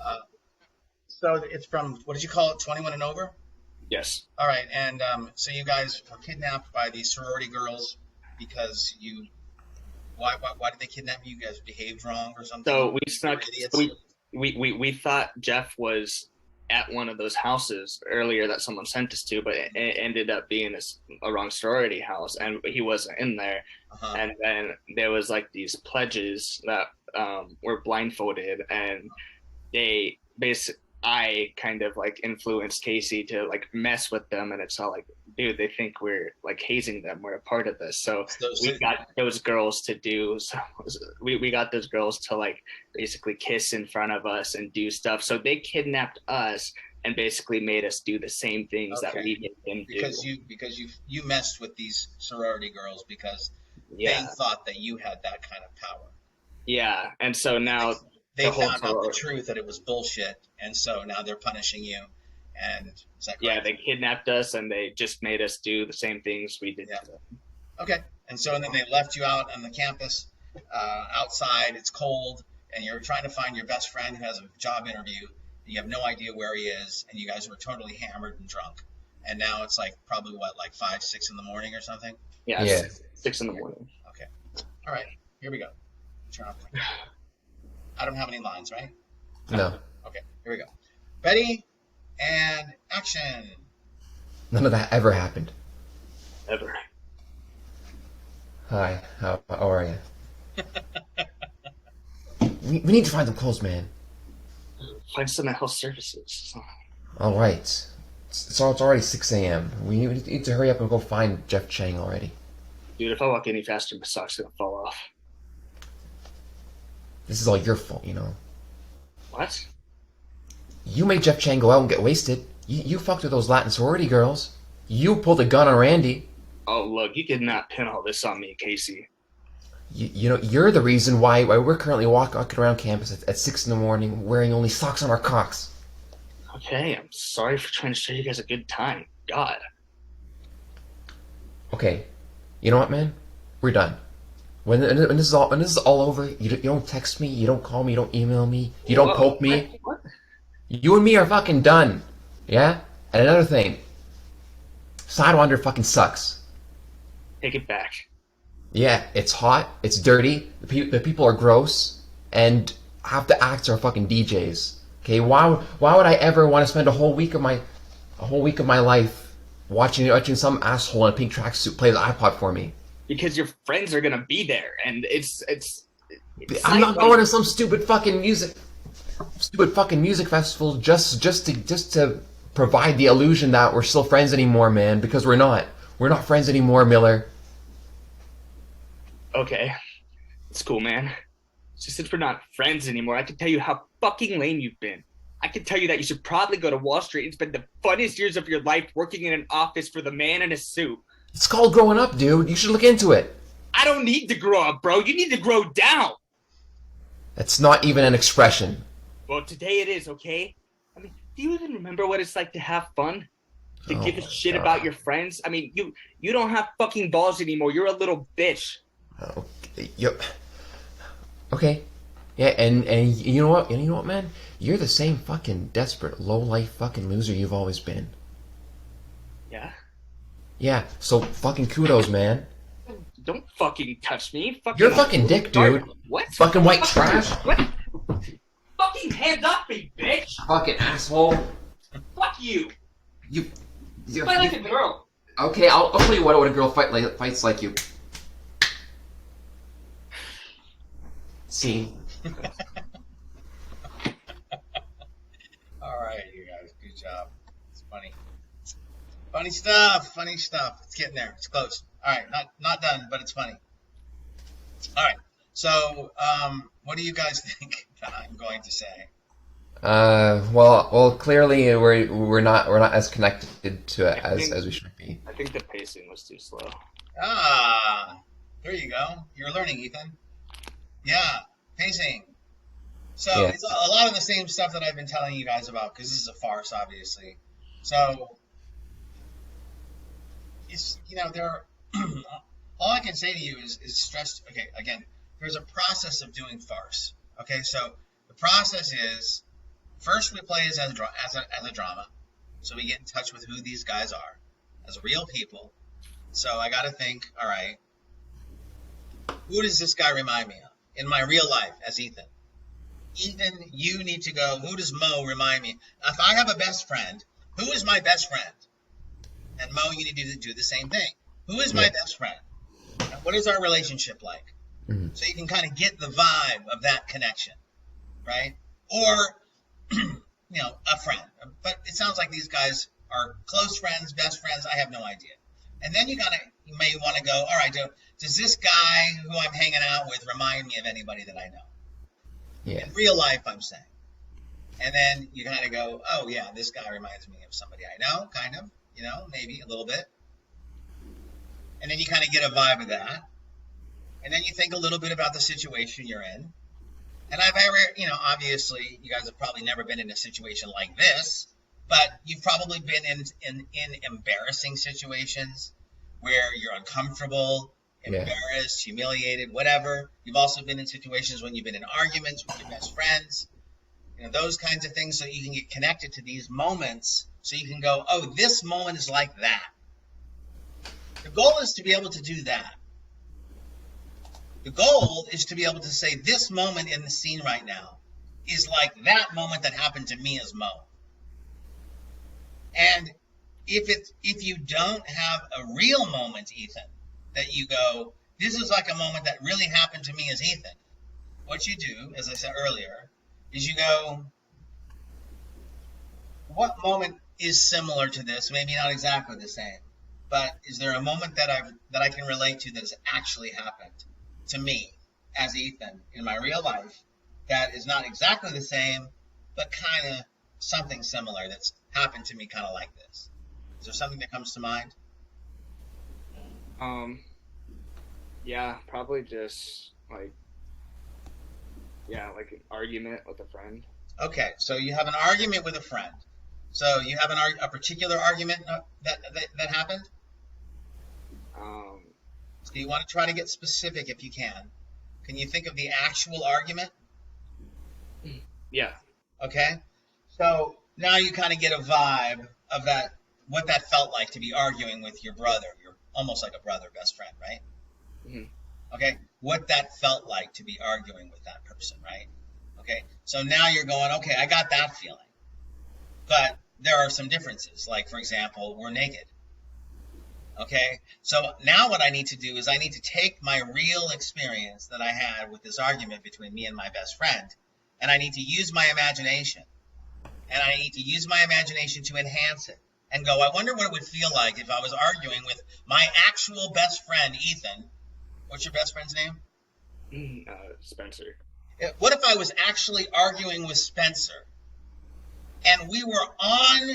Uh, so it's from, what did you call it, 21 and over? Yes. All right, and so you guys were kidnapped by these sorority girls because why did they kidnap you? You guys behaved wrong or something? So we You were snuck. So idiots? we thought Jeff was at one of those houses earlier that someone sent us to, but it ended up being a wrong sorority house, and he wasn't in there. Uh-huh. And then there was like these pledges that were blindfolded, and they basically I kind of like influenced Casey to like mess with them, and it's all like, dude, they think we're like hazing them. We're a part of this, so So we got those girls to do. So we got those girls to like basically kiss in front of us and do stuff. So they kidnapped us and basically made us do the same things that okay, we made them do. because you messed with these sorority girls because they Yeah, thought that you had that kind of power. yeah. And so They, now they the whole found out the sorority, truth that it was bullshit, and so now they're punishing you. And is that yeah, correct? they kidnapped us and they just made us do the same things we did Yeah. to them. Okay. And then they left you out on the campus, outside. It's cold, and you're trying to find your best friend who has a job interview. You have no idea where he is, and you guys were totally hammered and drunk. And now it's like probably what, like 5, 6 in the morning or something. Yeah, Yeah. 6 in the morning. Okay. All right. Here we go. Turn off. I don't have any lines, right? No. Okay. Here we go. Ready and action. None of that ever happened. Ever. Hi. How are you? We need to find some clothes, man. Find some health services. All right. It's already 6 a.m. We need to hurry up and go find Jeff Chang already. Dude, if I walk any faster, my sock's gonna fall off. This is all your fault, you know. What? You made Jeff Chang go out and get wasted. You fucked with those Latin sorority girls. You pulled a gun on Randy. Oh, look, you cannot pin all this on me, Casey. You know, you're the reason why we're currently walking around campus at 6 in the morning wearing only socks on our cocks. Okay, I'm sorry for trying to show you guys a good time. God. Okay, you know what, man? We're done. When this is all over, you don't text me, you don't call me, you don't email me, you don't poke me. What? You and me are fucking done. Yeah? And another thing, Sidewinder fucking sucks. Take it back. Yeah, it's hot, it's dirty, the people are gross, and half the acts are fucking DJs. Okay, why would I ever want to spend a whole week of my life watching some asshole in a pink tracksuit play the iPod for me? Because your friends are gonna be there, and it's I'm not going to some stupid fucking music festival just to provide the illusion that we're still friends anymore, man. Because we're not. We're not friends anymore, Miller. Okay. It's cool, man. So since we're not friends anymore, I can tell you how fucking lame you've been. I can tell you that you should probably go to Wall Street and spend the funnest years of your life working in an office for the man in a suit. It's called growing up, dude. You should look into it. I don't need to grow up, bro. You need to grow down. That's not even an expression. Well, today it is, okay? I mean, do you even remember what it's like to have fun? To Oh give a my shit God. about your friends? I mean, you don't have fucking balls anymore. You're a little bitch. Okay. Yep. Okay. Yeah, and you know what? And you know what, man? You're the same fucking desperate, low-life fucking loser you've always been. Yeah? Yeah, so fucking kudos, man. Don't fucking touch me. Fucking You're a fucking dick, dude. What? Fucking white trash. What? Fucking hands off me, bitch! Fucking asshole. Fuck you! You. Fight like a girl. Okay, I'll tell you what a girl fights like you. See? All right, you guys, good job. It's funny. Funny stuff. Funny stuff. It's getting there. It's close. All right, not done, but it's funny. All right. So, what do you guys think that I'm going to say? Well, clearly we're not as connected to it as we should be. I think the pacing was too slow. Ah, there you go. You're learning, Ethan. Yeah, pacing. So Yeah. it's a lot of the same stuff that I've been telling you guys about because this is a farce, obviously. So it's there. Are all I can say to you is stress. Okay, again, there's a process of doing farce. Okay, so the process is First, we play as a drama, so we get in touch with who these guys are as real people. So I got to think, all right, who does this guy remind me of in my real life as Ethan? Ethan, you need to go, who does Mo remind me? If I have a best friend, who is my best friend? And Mo, you need to do the same thing. Who is my best friend? What is our relationship like? Mm-hmm. So you can kind of get the vibe of that connection, right? Or, a friend. But it sounds like these guys are close friends, best friends. I have no idea. And then you may want to go, all right, does this guy who I'm hanging out with remind me of anybody that I know? Yeah. In real life, I'm saying. And then you kind of go, oh, yeah, this guy reminds me of somebody I know, kind of, maybe a little bit. And then you kind of get a vibe of that. And then you think a little bit about the situation you're in. And I've ever, obviously, you guys have probably never been in a situation like this, but you've probably been in embarrassing situations where you're uncomfortable, embarrassed, humiliated, whatever. You've also been in situations when you've been in arguments with your best friends, those kinds of things, so you can get connected to these moments, so you can go, oh, this moment is like that. The goal is to be able to do that. The goal is to be able to say this moment in the scene right now is like that moment that happened to me as Mo. And if you don't have a real moment, Ethan, that you go, this is like a moment that really happened to me as Ethan, what you do, as I said earlier, is you go, what moment is similar to this? Maybe not exactly the same, but is there a moment that I can relate to that has actually happened to me as Ethan in my real life that is not exactly the same, but kind of something similar that's happened to me kind of like this? Is there something that comes to mind? Yeah, probably just like an argument with a friend. Okay, so you have an argument with a friend. So you have a particular argument that happened? So you want to try to get specific if you can. Can you think of the actual argument? Yeah. Okay. So now you kind of get a vibe of that, what that felt like to be arguing with your brother. You're almost like a brother, best friend, right? Mm-hmm. Okay. What that felt like to be arguing with that person, right? Okay. So now you're going, okay, I got that feeling. But there are some differences. Like, for example, we're naked. Okay, so now what I need to do is I need to take my real experience that I had with this argument between me and my best friend, and I need to use my imagination. And I need to use my imagination to enhance it and go, I wonder what it would feel like if I was arguing with my actual best friend, Ethan. What's your best friend's name? Spencer. What if I was actually arguing with Spencer, and we were on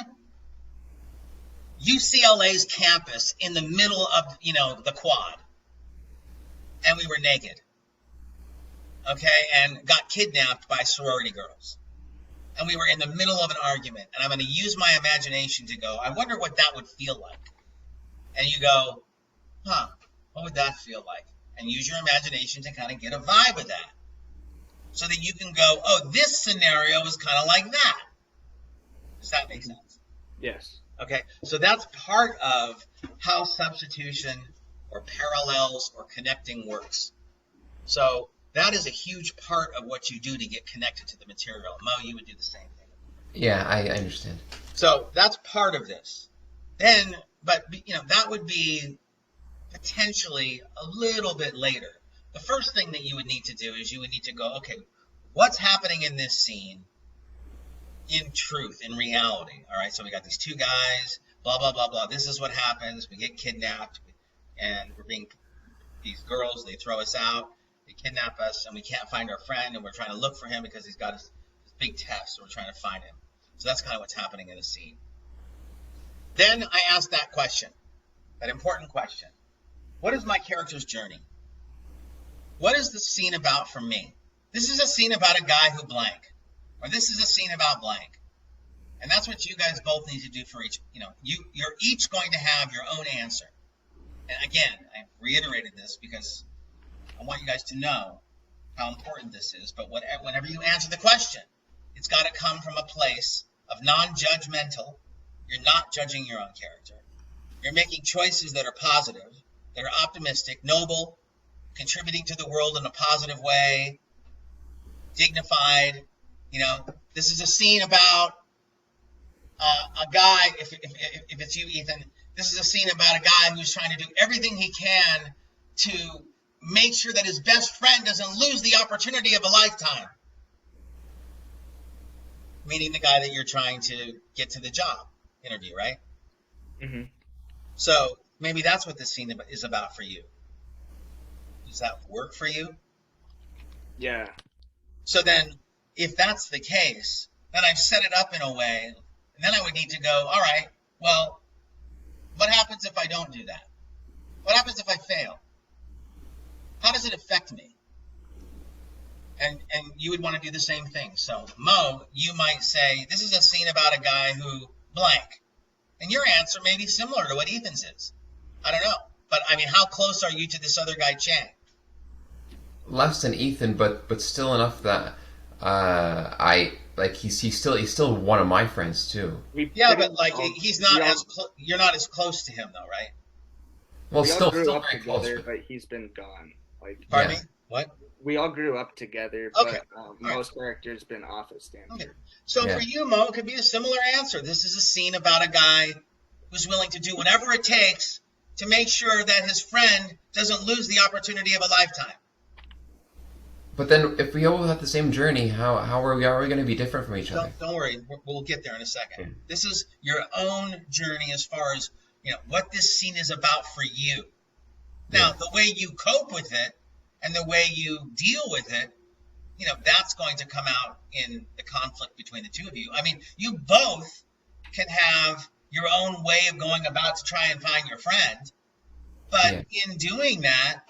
UCLA's campus in the middle of, the quad, and we were naked, okay, and got kidnapped by sorority girls, and we were in the middle of an argument, and I'm going to use my imagination to go, I wonder what that would feel like. And you go, what would that feel like? And use your imagination to kind of get a vibe of that, so that you can go, oh, this scenario is kind of like that. Does that make sense? Yes. Okay, so that's part of how substitution or parallels or connecting works. So that is a huge part of what you do to get connected to the material. Mo, you would do the same thing. Yeah, I understand. So that's part of this. Then, but that would be potentially a little bit later. The first thing that you would need to do is you would need to go, okay, what's happening in this scene? In truth, in reality, all right? So we got these two guys, blah, blah, blah, blah. This is what happens. We get kidnapped, and these girls, they throw us out, they kidnap us, and we can't find our friend, and we're trying to look for him because he's got his big test, so we're trying to find him. So that's kind of what's happening in the scene. Then I ask that question, that important question. What is my character's journey? What is the scene about for me? This is a scene about a guy who blank. Or this is a scene about blank. And that's what you guys both need to do for each, you're each going to have your own answer. And again, I've reiterated this because I want you guys to know how important this is. But whenever you answer the question, it's got to come from a place of non-judgmental. You're not judging your own character. You're making choices that are positive, that are optimistic, noble, contributing to the world in a positive way, dignified. You know, this is a scene about a guy, if it's you, Ethan, this is a scene about a guy who's trying to do everything he can to make sure that his best friend doesn't lose the opportunity of a lifetime. Meaning the guy that you're trying to get to the job interview, right? Mm-hmm. So maybe that's what this scene is about for you. Does that work for you? Yeah. So then, if that's the case, then I've set it up in a way, and then I would need to go, all right, well, what happens if I don't do that? What happens if I fail? How does it affect me? And you would want to do the same thing. So, Mo, you might say, this is a scene about a guy who blank. And your answer may be similar to what Ethan's is. I don't know. But, I mean, how close are you to this other guy, Chang? Less than Ethan, but still enough that he's still one of my friends too. Yeah, but like he's not you're not as close to him though, right? Well, we still all grew up very together, close. but he's been gone. Like, Pardon me? What? We all grew up together, Okay. but most characters been off of stand. Okay. So for you, Mo, it could be a similar answer. This is a scene about a guy who's willing to do whatever it takes to make sure that his friend doesn't lose the opportunity of a lifetime. But then, if we all have the same journey, how are we going to be different from each other? Don't worry, we'll get there in a second. This is your own journey as far as what this scene is about for you. Now, the way you cope with it and the way you deal with it, that's going to come out in the conflict between the two of you. I mean, you both can have your own way of going about to try and find your friend, but in doing that,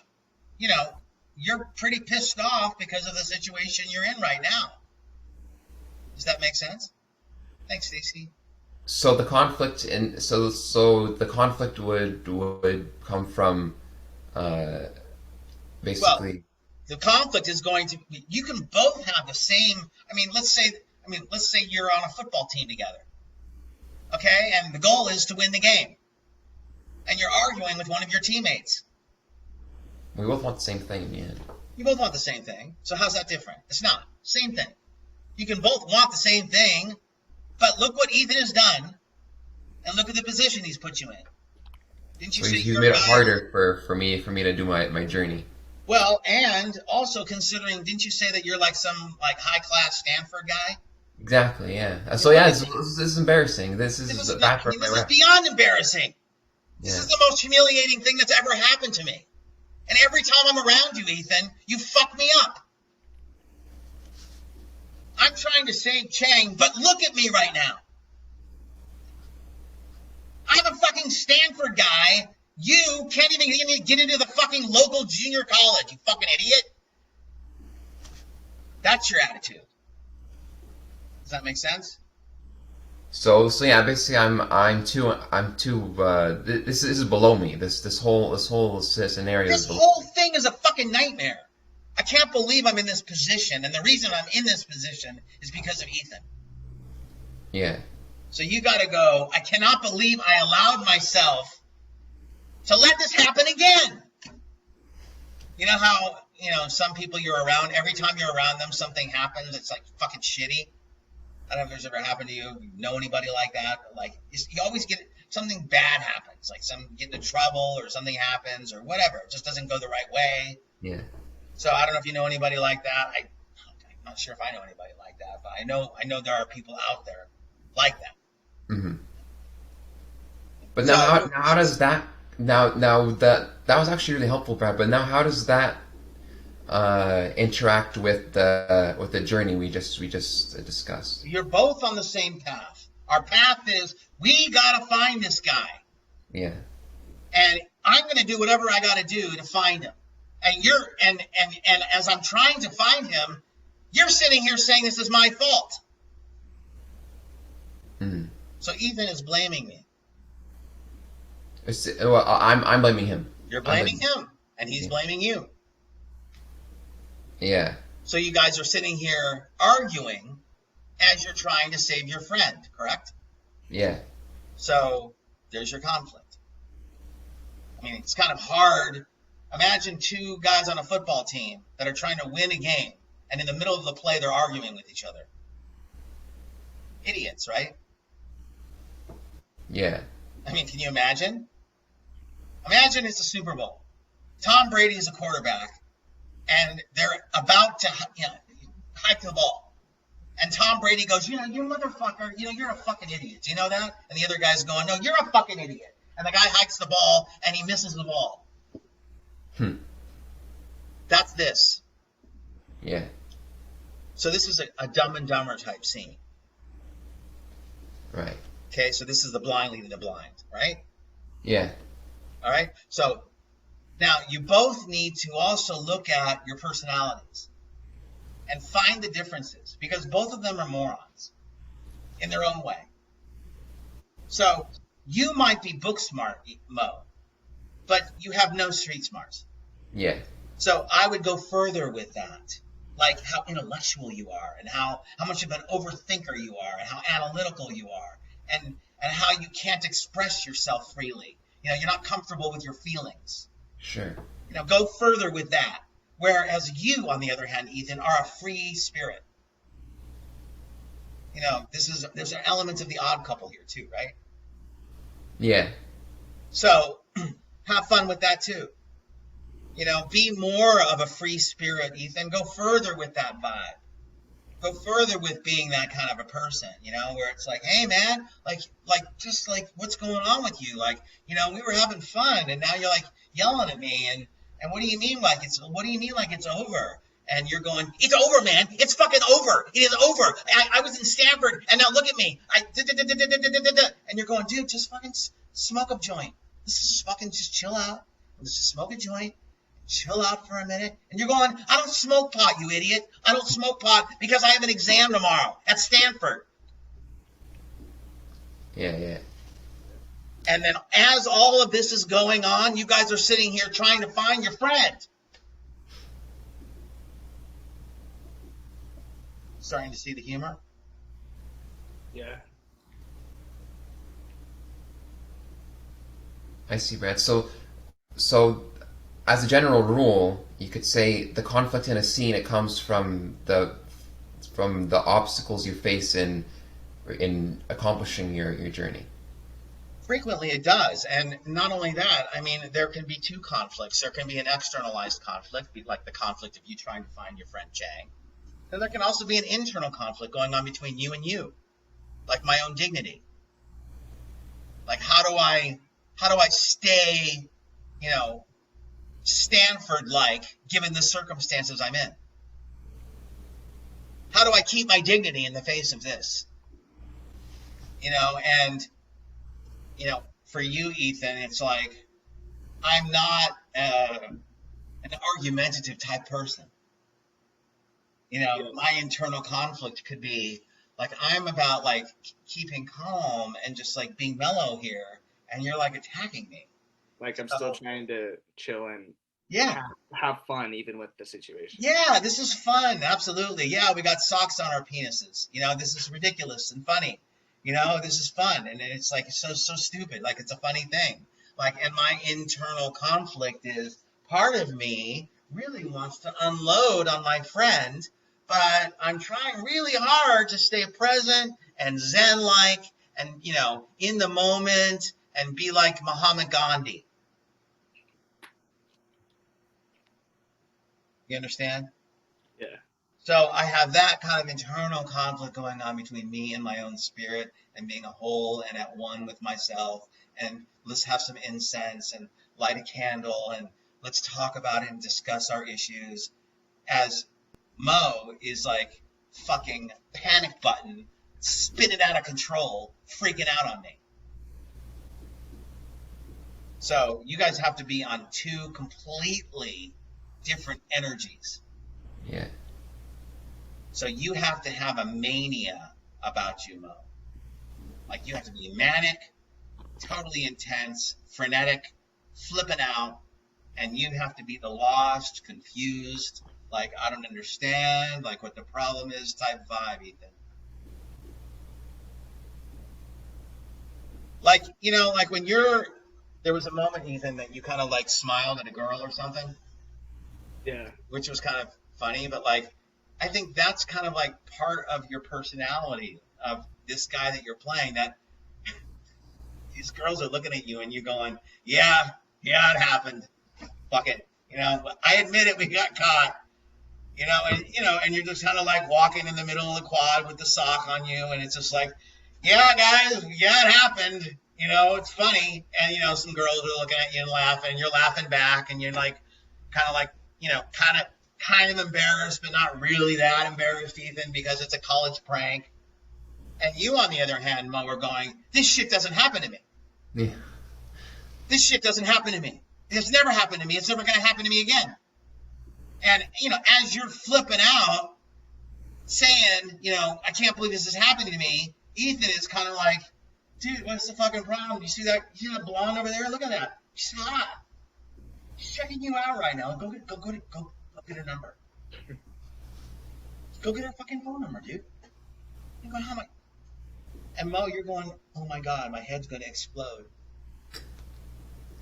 you're pretty pissed off because of the situation you're in right now. Does that make sense? Thanks, Stacey. So the conflict the conflict would come from basically. Well, the conflict is going to be, you can both have the same. Let's say you're on a football team together, okay, and the goal is to win the game, and you're arguing with one of your teammates. We both want the same thing in the end. You both want the same thing. So how's that different? It's not. Same thing. You can both want the same thing, but look what Ethan has done, and look at the position he's put you in. Didn't you say you made it harder for me to do my journey. Well, and also considering, didn't you say that you're like some high-class Stanford guy? Exactly, yeah. So yeah, this is embarrassing. This is beyond embarrassing. Yeah. This is the most humiliating thing that's ever happened to me. And every time I'm around you, Ethan, you fuck me up. I'm trying to save Chang, but look at me right now. I'm a fucking Stanford guy. You can't even get into the fucking local junior college, you fucking idiot. That's your attitude. Does that make sense? So yeah, basically I'm too. This is below me. This whole scenario. This whole thing is a fucking nightmare. I can't believe I'm in this position, and the reason I'm in this position is because of Ethan. Yeah. So you got to go. I cannot believe I allowed myself to let this happen again. You know how some people you're around, every time you're around them, something happens. It's like fucking shitty. I don't know if there's ever happened to you. You know anybody like that? Like you always get something bad happens. Like some get into trouble or something happens or whatever. It just doesn't go the right way. Yeah. So I don't know if you know anybody like that. I'm not sure if I know anybody like that, but I know there are people out there like that. Mm-hmm. But now how does that now that was actually really helpful, Brad. But now how does that interact with the journey we just discussed? You're both on the same path. Our path is we gotta find this guy. Yeah. And I'm gonna do whatever I gotta do to find him. And you're and as I'm trying to find him, you're sitting here saying this is my fault. Mm-hmm. So Ethan is blaming me. Well, I'm blaming him. You're blaming him, and he's blaming you. Yeah. So you guys are sitting here arguing as you're trying to save your friend, correct? Yeah. So there's your conflict. I mean, it's kind of hard. Imagine two guys on a football team that are trying to win a game, and in the middle of the play, they're arguing with each other. Idiots, right? Yeah. I mean, can you imagine? Imagine it's a Super Bowl. Tom Brady is a quarterback, and they're about to hike the ball. And Tom Brady goes, you motherfucker, you're a fucking idiot. Do you know that? And the other guy's going, no, you're a fucking idiot. And the guy hikes the ball, and he misses the ball. That's this. Yeah. So this is a Dumb and Dumber type scene. Right. Okay, so this is the blind leading the blind, right? Yeah. All right? So now you both need to also look at your personalities and find the differences, because both of them are morons in their own way. So you might be book smart, Mo, but you have no street smarts. Yeah. So I would go further with that, like how intellectual you are, and how much of an overthinker you are, and how analytical you are, and how you can't express yourself freely. You're not comfortable with your feelings. Sure. Go further with that. Whereas you, on the other hand, Ethan, are a free spirit. There's an element of the odd couple here too, right? Yeah. So have fun with that too. Be more of a free spirit, Ethan. Go further with that vibe. Go further with being that kind of a person, where it's like, hey man, just what's going on with you? We were having fun, and now you're like yelling at me, and what do you mean like it's over? And you're going, it's over, man. It's fucking over. It is over. I was in Stanford, and now look at me. And you're going, dude, just fucking smoke a joint. This is fucking just chill out. Let's just smoke a joint. Chill out for a minute. And you're going, I don't smoke pot, you idiot. I don't smoke pot because I have an exam tomorrow at Stanford. Yeah. And then as all of this is going on, you guys are sitting here trying to find your friend. Starting to see the humor? Yeah. I see, Brad. So as a general rule, you could say the conflict in a scene, it comes from the obstacles you face in accomplishing your journey. Frequently it does. And not only that, I mean, there can be two conflicts. There can be an externalized conflict, like the conflict of you trying to find your friend Chang. And there can also be an internal conflict going on between you and you, like my own dignity. Like how do I stay, Stanford-like, given the circumstances I'm in? How do I keep my dignity in the face of this? For you, Ethan, it's like, I'm not an argumentative type person. My internal conflict could be like, I'm about like keeping calm and just like being mellow here, and you're like attacking me. Like I'm still trying to chill and have fun even with the situation. Yeah, this is fun. Absolutely. Yeah, we got socks on our penises. This is ridiculous and funny. This is fun. And it's like so stupid. Like it's a funny thing. Like, and my internal conflict is part of me really wants to unload on my friend, but I'm trying really hard to stay present and Zen-like and, in the moment and be like Muhammad Gandhi. You understand? Yeah. So I have that kind of internal conflict going on between me and my own spirit and being a whole and at one with myself. And let's have some incense and light a candle and let's talk about it and discuss our issues. As Mo is like fucking panic button, spinning out of control, freaking out on me. So you guys have to be on two completely different energies. Yeah. So you have to have a mania about you, Mo. Like you have to be manic, totally intense, frenetic, flipping out, and you have to be the lost, confused, like I don't understand, like what the problem is type vibe, Ethan. Like, you know, like when there was a moment, Ethan, that you kind of like smiled at a girl or something, Yeah. which was kind of funny, but like, I think that's kind of like part of your personality of this guy that you're playing, that these girls are looking at you and you're going, yeah, it happened. Fuck it. You know, I admit it, we got caught. And you're just kind of like walking in the middle of the quad with the sock on you, and it's just like, yeah, guys, yeah, it happened. You know, it's funny. And, you know, some girls are looking at you and laughing, and you're laughing back, and you're like, kind of like, you know, kind of embarrassed, but not really that embarrassed, Ethan, because it's a college prank. And you, on the other hand, Mo, are going, this shit doesn't happen to me. Yeah. This shit doesn't happen to me. It's never happened to me. It's never going to happen to me again. And, you know, as you're flipping out, saying, you know, I can't believe this is happening to me, Ethan is kind of like, dude, what's the fucking problem? You see that blonde over there? Look at that. She's hot. She's checking you out right now. Go get her number. Go get her fucking phone number, dude. You're going, how am I? And Mo, you're going, oh my God, my head's going to explode.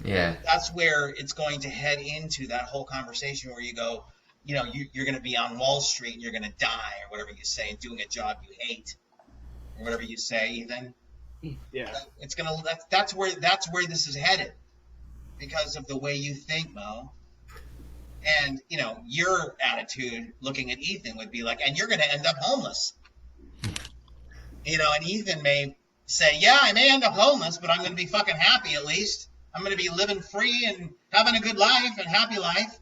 Yeah. That's where it's going to head into that whole conversation where you go, you know, you're going to be on Wall Street and you're going to die, or whatever you say, and doing a job you hate, or whatever you say, Ethan. Yeah. It's gonna. That's where this is headed, because of the way you think, Mo. And you know, your attitude, looking at Ethan, would be like, and you're going to end up homeless. You know, and Ethan may say, yeah, I may end up homeless, but I'm going to be fucking happy at least. I'm going to be living free and having a good life and happy life.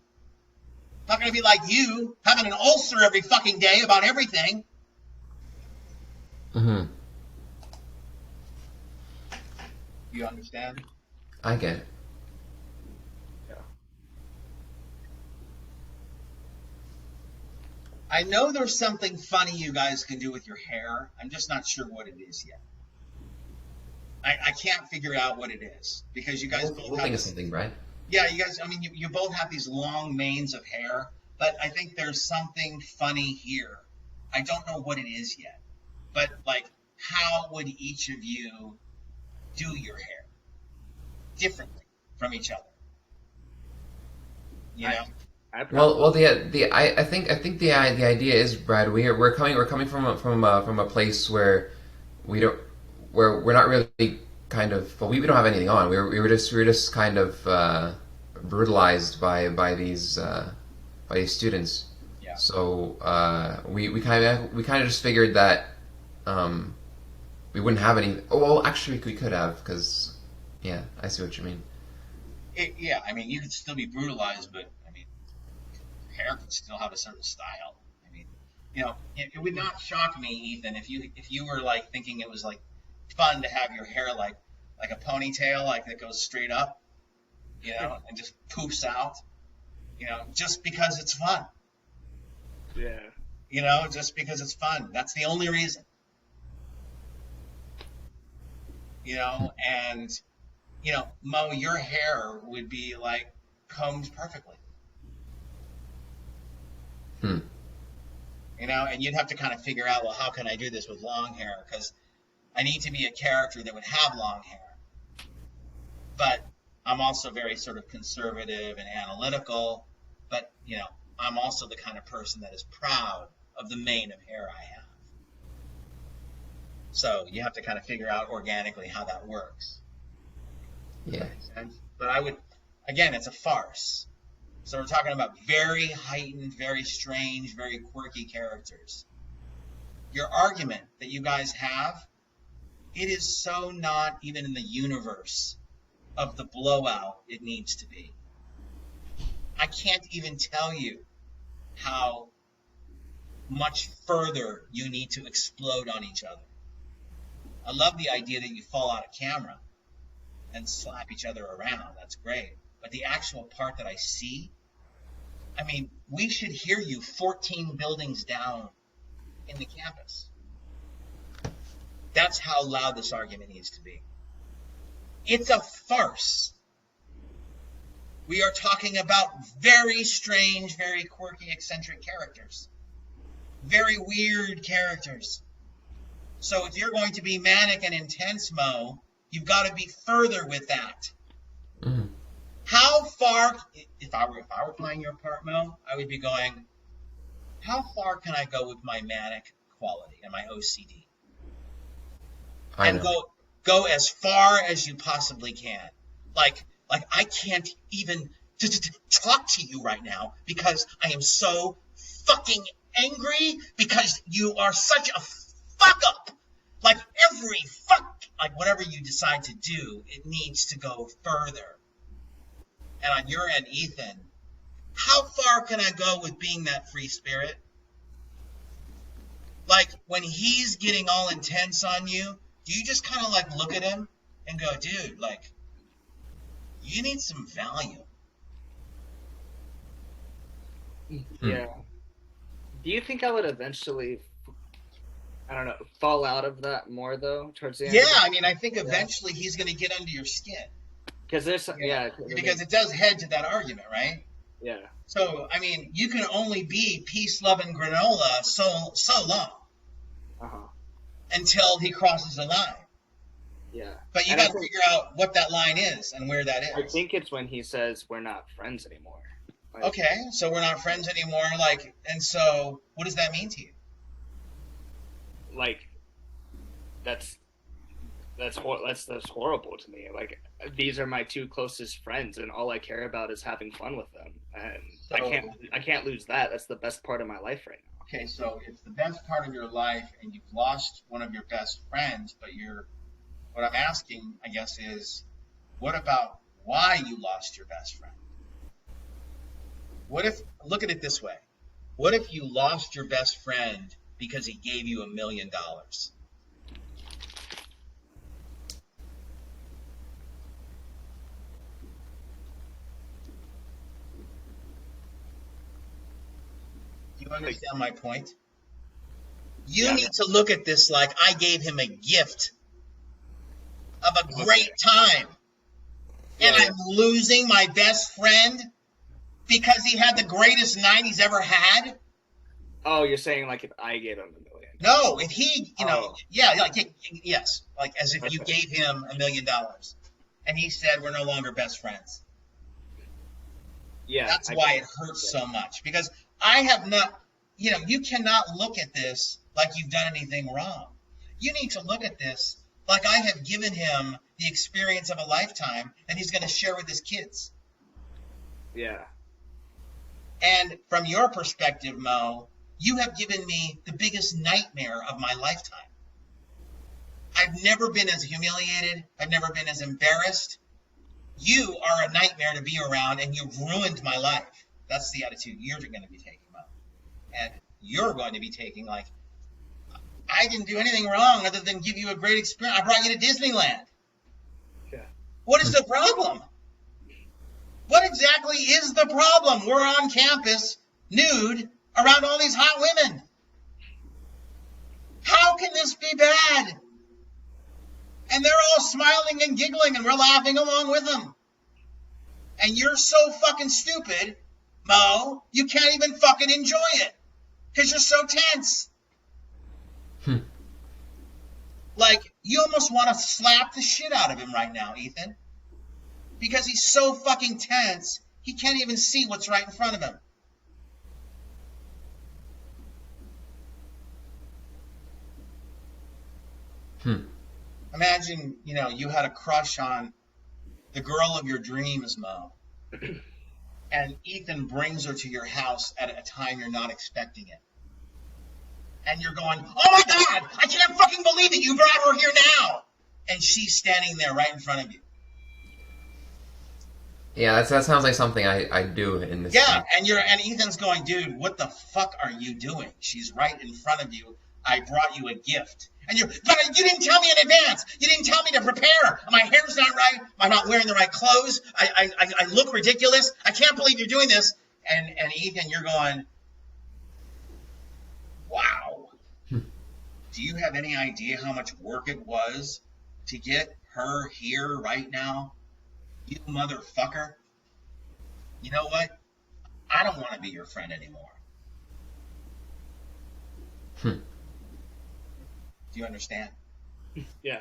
Not going to be like you, having an ulcer every fucking day about everything. Mm-hmm. You understand? I get it. Yeah. I know there's something funny you guys can do with your hair. I'm just not sure what it is yet. I can't figure out what it is, because you guys both We'll have think of this, something, right? yeah, you guys, I mean, you both have these long manes of hair, but I think there's something funny here. I don't know what it is yet, but like, how would each of you do your hair differently from each other? You know? I think the idea is, Brad, we're coming from a place where we're not really kind of, well, we don't have anything on. We were just kind of brutalized by these students. Yeah. So we kind of just figured that we wouldn't have any. Oh, well, actually, we could have, because yeah, I see what you mean. Yeah, I mean, you could still be brutalized, but I mean, hair could still have a certain style. I mean, you know, it would not shock me, Ethan, if you were like thinking it was like fun to have your hair like a ponytail, like that goes straight up, you know, and just poofs out, you know, just because it's fun. Yeah. You know, just because it's fun. That's the only reason. You know, and you know, Mo, your hair would be like combed perfectly. You know, and you'd have to kind of figure out, well, how can I do this with long hair? Because I need to be a character that would have long hair. But I'm also very sort of conservative and analytical. But, you know, I'm also the kind of person that is proud of the mane of hair I have. So you have to kind of figure out organically how that works. Yeah. But I would, again, it's a farce. So we're talking about very heightened, very strange, very quirky characters. Your argument that you guys have, it is so not even in the universe of the blowout it needs to be. I can't even tell you how much further you need to explode on each other. I love the idea that you fall out of camera and slap each other around. That's great. But the actual part that I see, I mean, we should hear you 14 buildings down in the campus. That's how loud this argument needs to be. It's a farce. We are talking about very strange, very quirky, eccentric characters. Very weird characters. So if you're going to be manic and intense, Mo, You've got to be further with that. Mm. How far, if I were playing your part, Mel, I would be going, how far can I go with my manic quality and my OCD? I And know. go as far as you possibly can. Like I can't even talk to you right now because I am so fucking angry because you are such a fuck up. Like whatever you decide to do, it needs to go further. And on your end, Ethan, how far can I go with being that free spirit? Like when he's getting all intense on you, do you just kind of like look at him and go, dude, like, you need some value? Yeah. Do you think I would eventually, I don't know, fall out of that more though towards the end? Yeah, I mean, I think eventually he's going to get under your skin. Because there's, Because it does head to that argument, right? Yeah. So, I mean, you can only be peace, love, and granola so long until he crosses the line. Yeah. But you got to figure out what that line is and where that is. I think it's when he says we're not friends anymore. Like, okay, so we're not friends anymore. Like, and so what does that mean to you? Like, that's horrible to me. Like, these are my two closest friends, and all I care about is having fun with them, and so, I can't lose that. That's the best part of my life right now. Okay, so it's the best part of your life, and you've lost one of your best friends. But what I'm asking, I guess, is what about why you lost your best friend? What if, look at it this way, what if you lost your best friend because he gave you $1 million? Do you understand my point? You need to look at this like I gave him a gift of a great time. And I'm losing my best friend because he had the greatest night he's ever had? Oh, you're saying like if I gave him $1 million? No, if he, yes, like as if you gave him $1 million, and he said we're no longer best friends. Yeah, that's why it hurts so much, because I have not, you cannot look at this like you've done anything wrong. You need to look at this like I have given him the experience of a lifetime that he's going to share with his kids. Yeah. And from your perspective, Mo, you have given me the biggest nightmare of my lifetime. I've never been as humiliated. I've never been as embarrassed. You are a nightmare to be around, and you've ruined my life. That's the attitude you're going to be taking, Mo. And you're going to be taking like, I didn't do anything wrong other than give you a great experience. I brought you to Disneyland. Yeah. What is the problem? What exactly is the problem? We're on campus, nude, around all these hot women. How can this be bad? And they're all smiling and giggling, and we're laughing along with them. And you're so fucking stupid, Mo, you can't even fucking enjoy it because you're so tense. Like, you almost want to slap the shit out of him right now, Ethan. Because he's so fucking tense, he can't even see what's right in front of him. Imagine, you had a crush on the girl of your dreams, Mo. And Ethan brings her to your house at a time you're not expecting it. And you're going, oh my God, I can't fucking believe it. You brought her here now. And she's standing there right in front of you. Yeah, that sounds like something I do in this. Yeah, and Ethan's going, dude, what the fuck are you doing? She's right in front of you. I brought you a gift. And but you didn't tell me in advance. You didn't tell me to prepare. My hair's not right. I'm not wearing the right clothes. I look ridiculous. I can't believe you're doing this. And Ethan, you're going, wow. Do you have any idea how much work it was to get her here right now? You motherfucker. You know what? I don't want to be your friend anymore. Do you understand? Yeah.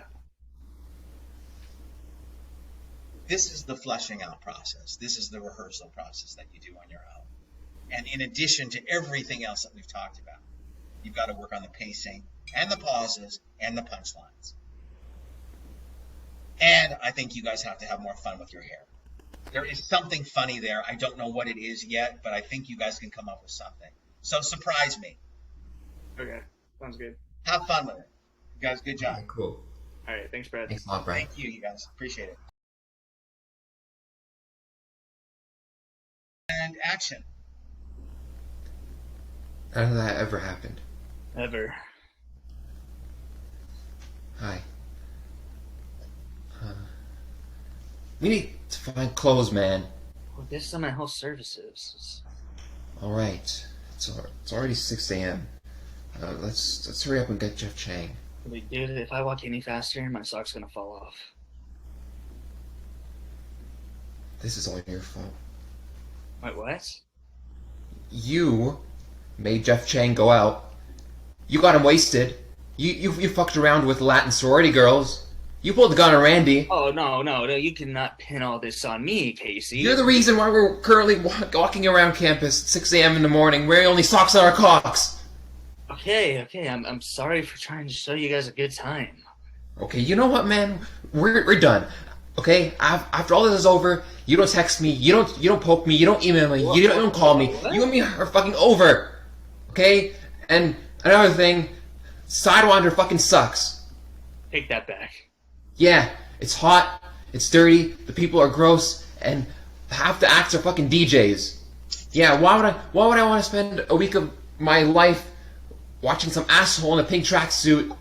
This is the fleshing out process. This is the rehearsal process that you do on your own. And in addition to everything else that we've talked about, you've got to work on the pacing and the pauses and the punchlines. And I think you guys have to have more fun with your hair. There is something funny there. I don't know what it is yet, but I think you guys can come up with something. So surprise me. Okay, sounds good. Have fun with it. You guys, good job. Okay, cool. All right, thanks, Brad. Thanks a lot, Brad. Thank you, you guys. Appreciate it. And action. How did that ever happen? Ever. Hi. We need to find clothes, man. Well, this is on my health services. All right. It's already 6 a.m. Let's hurry up and get Jeff Chang. Wait, dude, if I walk any faster, my sock's gonna fall off. This is all your fault. Wait, what? You made Jeff Chang go out. You got him wasted. You fucked around with Latin sorority girls. You pulled the gun on Randy. Oh, no, you cannot pin all this on me, Casey. You're the reason why we're currently walking around campus at 6 a.m. in the morning wearing only socks on our cocks. Okay, I'm sorry for trying to show you guys a good time. Okay, you know what, man? We're done. Okay, after all this is over, you don't text me, you don't poke me, you don't email me, you don't call me. What? You and me are fucking over. Okay? And another thing, Sidewinder fucking sucks. Take that back. Yeah, it's hot, it's dirty, the people are gross, and half the acts are fucking DJs. Yeah, why would I want to spend a week of my life watching some asshole in a pink tracksuit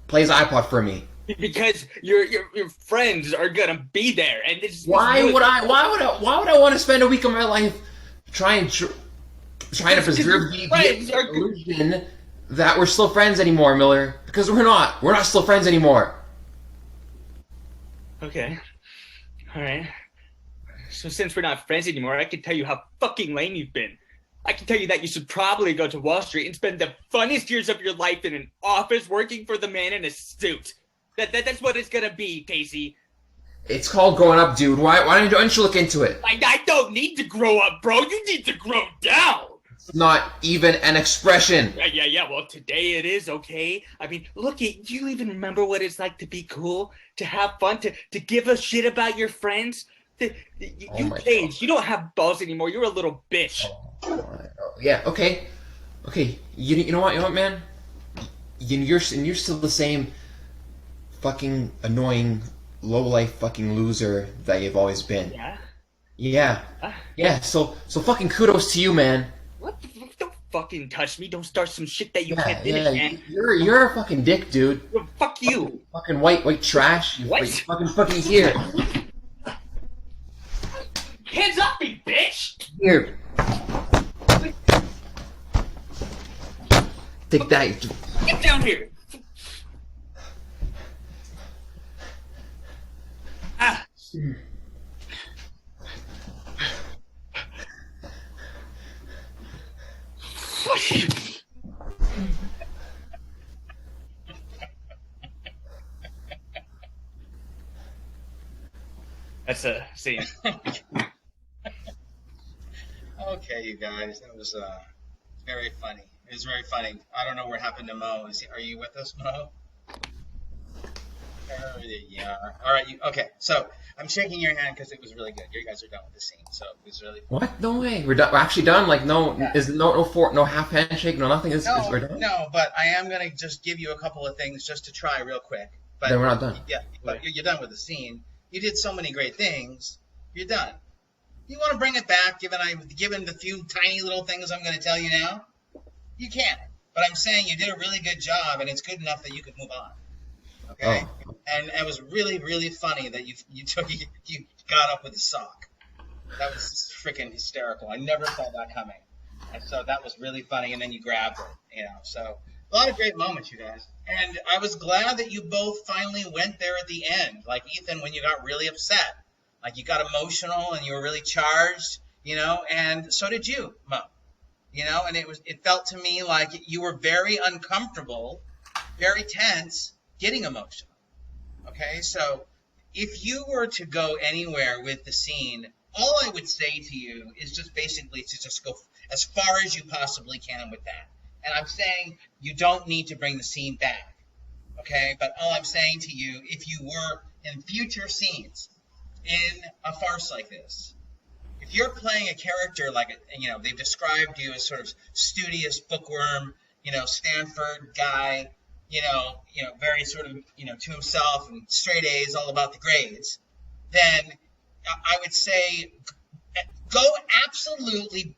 play his iPod for me? Because your friends are gonna be there, and it's Why would I want to spend a week of my life trying to preserve the illusion that we're still friends anymore, Miller? Because we're not. We're not still friends anymore. Okay. Alright. So since we're not friends anymore, I can tell you how fucking lame you've been. I can tell you that you should probably go to Wall Street and spend the funniest years of your life in an office working for the man in a suit. That's what it's gonna be, Casey. It's called growing up, dude. Why don't you look into it? I don't need to grow up, bro. You need to grow down. It's not even an expression. Yeah. Well, today it is, okay? I mean, look, do you even remember what it's like to be cool, to have fun, to give a shit about your friends? You changed. You don't have balls anymore. You're a little bitch. Yeah. Okay. You know what, man? You're still the same fucking annoying low-life fucking loser that you've always been. Yeah. Yeah. So fucking kudos to you, man. What? Don't fucking touch me. Don't start some shit that you can't finish, man. You're a fucking dick, dude. Well, fuck you. Fucking white trash. What? Fucking here. Hands off me, bitch! Here. Take that. Get down here! Ah! That's a scene. Okay, you guys, that was very funny. It was very funny. I don't know what happened to Mo. Are you with us, Mo? Yeah. All right. Okay. So I'm shaking your hand because it was really good. You guys are done with the scene, so it was really. What? No way. We're done. We're actually done. Like no, yeah. Is no half handshake, no nothing. We're done. No, but I am gonna just give you a couple of things just to try real quick. But then we're not done. Yeah, but you're done with the scene. You did so many great things. You're done. You want to bring it back, given the few tiny little things I'm going to tell you now? You can. But I'm saying you did a really good job, and it's good enough that you could move on. Okay? Oh. And it was really, really funny that you got up with a sock. That was freaking hysterical. I never saw that coming. And so that was really funny, and then you grabbed it. So a lot of great moments, you guys. And I was glad that you both finally went there at the end. Like Ethan, when you got really upset. Like you got emotional and you were really charged, and so did you, Mo. And it felt to me like you were very uncomfortable, very tense, getting emotional. Okay, so if you were to go anywhere with the scene, all I would say to you is just basically to just go as far as you possibly can with that. And I'm saying you don't need to bring the scene back, okay? But all I'm saying to you, if you were in future scenes in a farce like this, if you're playing a character like, they've described you as sort of studious bookworm, Stanford guy, very sort of, to himself and straight A's, all about the grades, then I would say go absolutely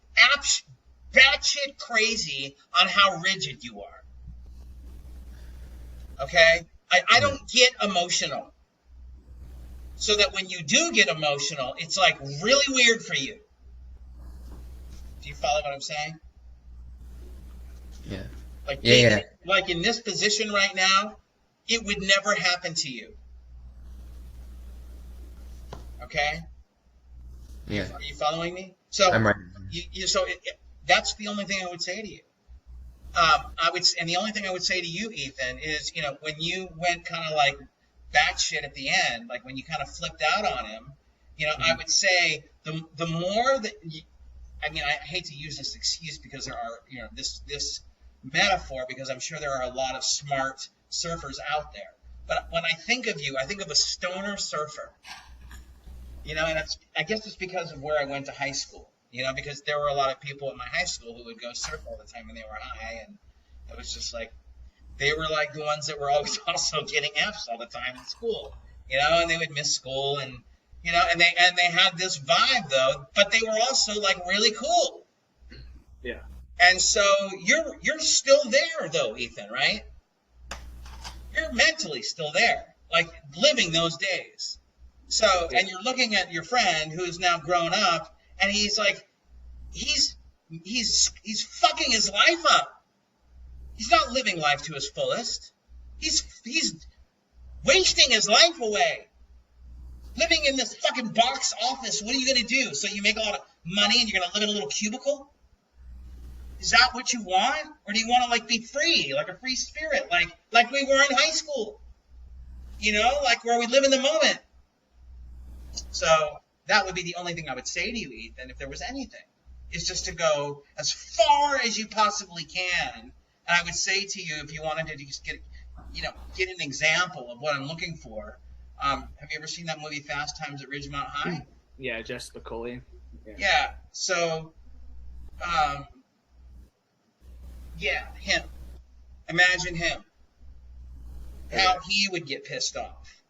batshit crazy on how rigid you are. Okay? I don't get emotional. So that when you do get emotional, it's like really weird for you. Do you follow what I'm saying? Yeah. Like in this position right now, it would never happen to you. Okay? Yeah. Are you following me? So I'm right. That's the only thing I would say to you. And the only thing I would say to you, Ethan, is when you went kind of like batshit at the end, like when you kind of flipped out on him, I would say the more that I hate to use this excuse because there are this metaphor, because I'm sure there are a lot of smart surfers out there. But when I think of you, I think of a stoner surfer. And I guess it's because of where I went to high school. Because there were a lot of people at my high school who would go surf all the time when they were high, and it was just like they were like the ones that were always also getting F's all the time in school, and they would miss school, and and they had this vibe though, but they were also like really cool. Yeah. And so you're still there though, Ethan, right? You're mentally still there, like living those days. So, and you're looking at your friend who's now grown up, and he's like, he's fucking his life up. He's not living life to his fullest. He's wasting his life away. Living in this fucking box office. What are you gonna do? So you make a lot of money and you're gonna live in a little cubicle? Is that what you want? Or do you want to like be free, like a free spirit, like we were in high school? Like where we live in the moment. So that would be the only thing I would say to you, Ethan, if there was anything, is just to go as far as you possibly can. And I would say to you, if you wanted to just get an example of what I'm looking for, have you ever seen that movie Fast Times at Ridgemont High? Yeah, Jessica Coley. Yeah. So, him. Imagine him. How he would get pissed off.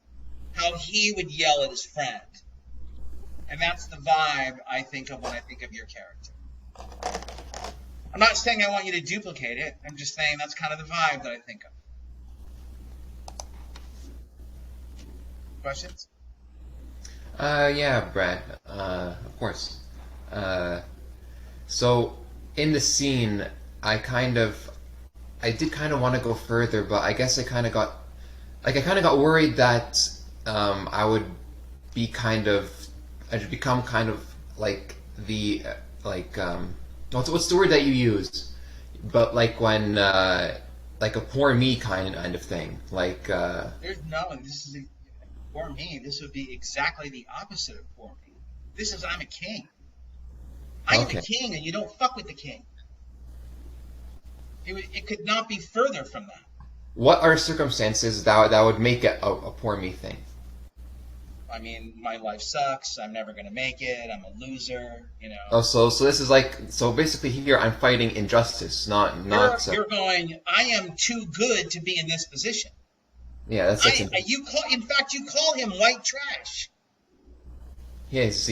How he would yell at his friend. And that's the vibe I think of when I think of your character. I'm not saying I want you to duplicate it. I'm just saying that's kind of the vibe that I think of. Questions? Yeah, Brad. Of course. So in the scene, I did kind of want to go further, but I guess I kind of got worried that I'd become kind of like the what's the word that you use? But like when like a poor me kind of thing. Like there's no, this is poor me. This would be exactly the opposite of poor me. This is I'm a king. I'm the king, and you don't fuck with the king. It could not be further from that. What are circumstances that would make it a poor me thing? I mean, my life sucks. I'm never gonna make it. I'm a loser. Oh, so this is so basically here I'm fighting injustice, not. You're going. I am too good to be in this position. Yeah, that's in fact, you call him white trash. He's.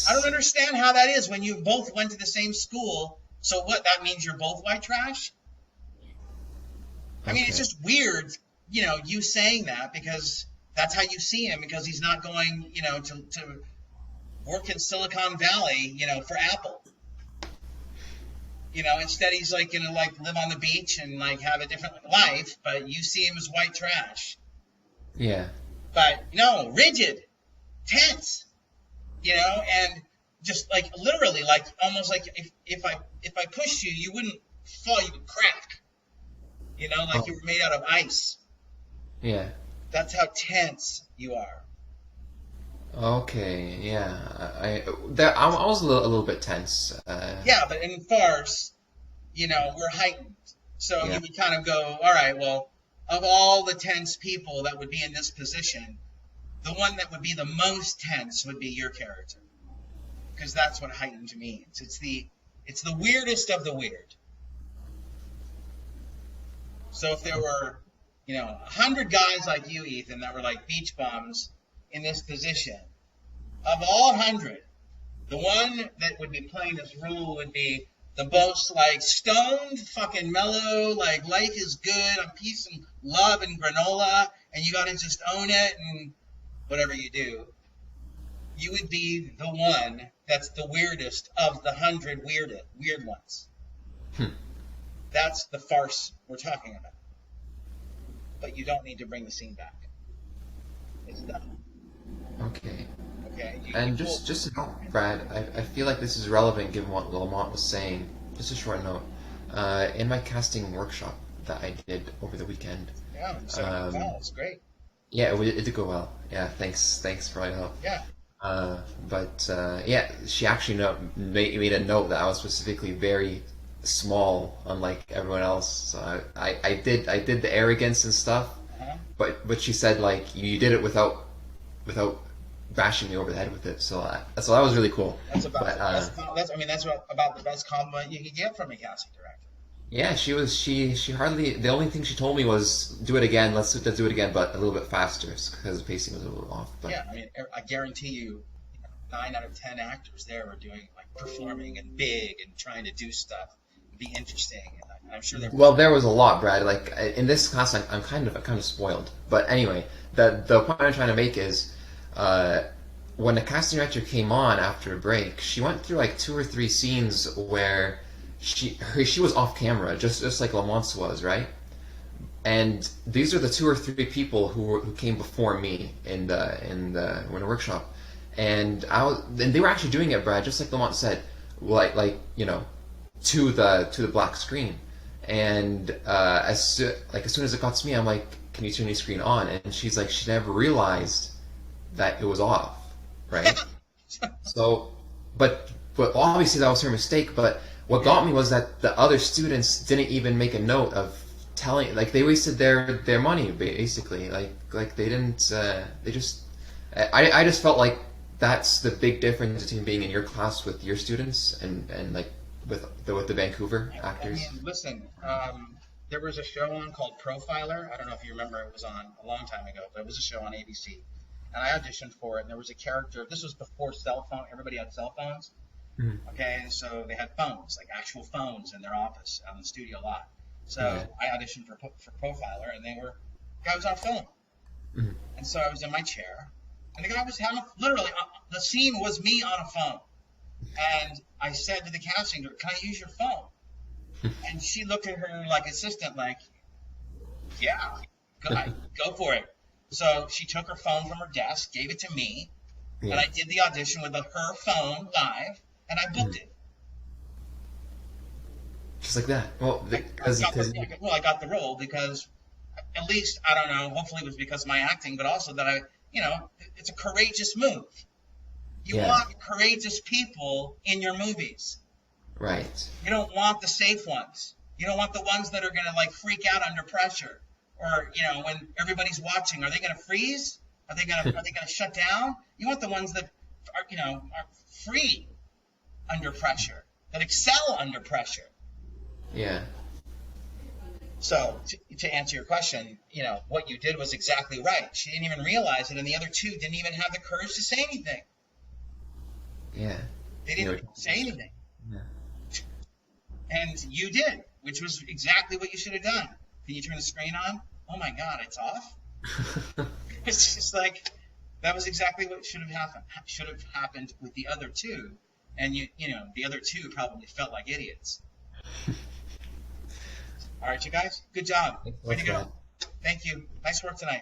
I don't understand how that is when you both went to the same school. So what? That means you're both white trash? I mean, it's just weird, you saying that because that's how you see him, because he's not going, to work in Silicon Valley, for Apple. Instead he's like gonna live on the beach and like have a different life, but you see him as white trash. Yeah. But no, rigid, tense, and just like literally like almost like if I pushed you, you wouldn't fall, you would crack. You were made out of ice. Yeah. That's how tense you are. Okay, yeah. I was a little bit tense. Yeah, but in farce, we're heightened. So Yeah. you would kind of go, all right, well, of all the tense people that would be in this position, the one that would be the most tense would be your character, because that's what heightened means. It's the weirdest of the weird. So if there were, 100 guys like you, Ethan, that were like beach bums in this position, of all 100, the one that would be playing this role would be the most like stoned, fucking mellow, like life is good, I'm peace and love and granola, and you gotta just own it and whatever you do. You would be the one that's the weirdest of the 100 weird ones. Hmm. That's the farce we're talking about. But you don't need to bring the scene back. It's done. Okay. Okay? And just to note, Brad, I feel like this is relevant given what Lamont was saying. Just a short note. In my casting workshop that I did over the weekend. Yeah, so it's great. Yeah, it did go well. Yeah, thanks for all your help. Yeah. Yeah, she actually made a note that I was specifically very small, unlike everyone else. So I did the arrogance and stuff, Uh-huh. but she said like you did it without bashing me over the head with it. So that was really cool. That's about But, that's about the best compliment you could get from a casting director. yeah, she hardly, the only thing she told me was do it again. Let's do it again, but a little bit faster because the pacing was a little off. But Yeah, I mean, I guarantee you, 9 out of 10 actors there are doing like performing and big and trying to do stuff, be interesting, and I'm sure they're. well, there was a lot, Brad. Like in this class, I'm kind of spoiled. But anyway, the point I'm trying to make is, when the casting director came on after a break, she went through like 2 or 3 scenes where she was off camera, just like Lamont was, right? And these are the 2 or 3 people who came before me in the workshop, and they were actually doing it, Brad, just like Lamont said, like to the black screen. And as soon as it got to me, I'm like, can you turn your screen on? And she's like, she never realized that it was off, right? So, but obviously that was her mistake. But what got me was that the other students didn't even make a note of telling, like they wasted their money basically. Like they didn't. They just. I just felt like that's the big difference between being in your class with your students and like with the Vancouver actors. I mean, listen, there was a show on called Profiler. I don't know if you remember, it was on a long time ago, but it was a show on ABC. And I auditioned for it, and there was a character. This was before cell phone. Everybody had cell phones. Mm-hmm. Okay, and so they had phones, like actual phones in their office on the studio lot. So Yeah. I auditioned for Profiler, and the guy was on film. Mm-hmm. And so I was in my chair, and the guy was having, literally, the scene was me on a phone. And I said to the casting director, "Can I use your phone?" And she looked at her like assistant, like, "Yeah, go for it." So she took her phone from her desk, gave it to me, Yeah. and I did the audition with her phone live, and I booked it. Just like that. Well, I got the role because, at least, I don't know, hopefully it was because of my acting, but also that it's a courageous move. You Yeah. want courageous people in your movies. right. You don't want the safe ones. You don't want the ones that are going to like freak out under pressure, or when everybody's watching. Are they going to freeze? Are they going to shut down? You want the ones that are free under pressure, that excel under pressure. Yeah. So to answer your question, what you did was exactly right. She didn't even realize it, and the other 2 didn't even have the courage to say anything. Yeah. They didn't say anything. Yeah. And you did, which was exactly what you should have done. Can you turn the screen on? Oh my God, it's off. It's just like, that was exactly what should have happened with the other 2, and the other 2 probably felt like idiots. All right, you guys, good job. Way to go. Thank you. Nice work tonight.